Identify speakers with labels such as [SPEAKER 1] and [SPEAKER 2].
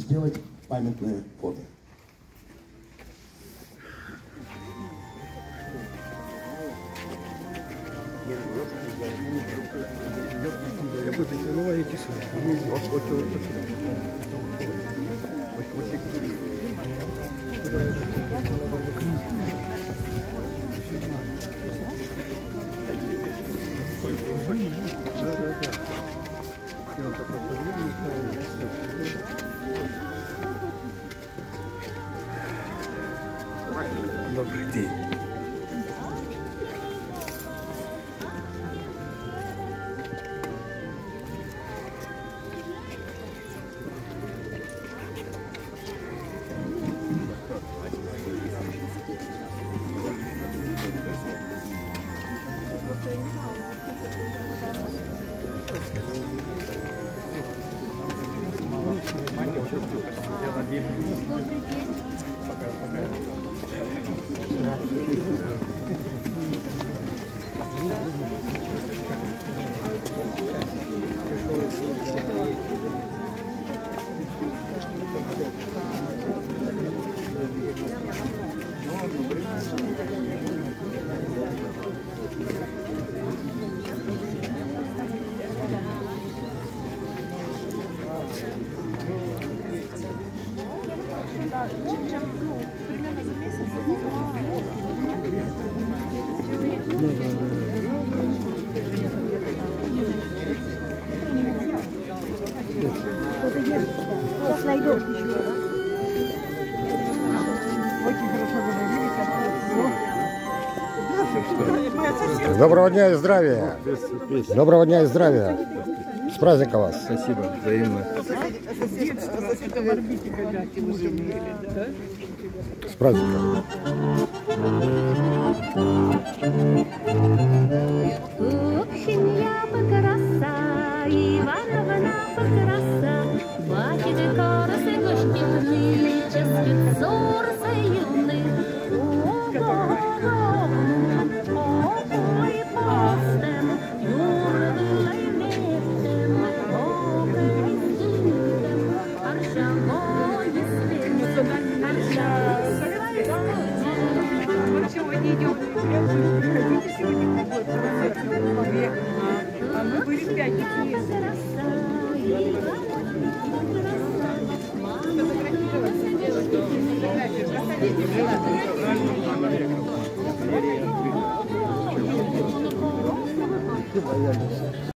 [SPEAKER 1] сделать памятное фото.
[SPEAKER 2] Добрый день.
[SPEAKER 3] Доброго дня и здравия! Доброго дня и здравия! С праздником вас!
[SPEAKER 2] Спасибо, взаимно.
[SPEAKER 3] С праздником!
[SPEAKER 4] Сегодня идем. Хотите сегодня а мы были в пятницу.
[SPEAKER 3] Боялись.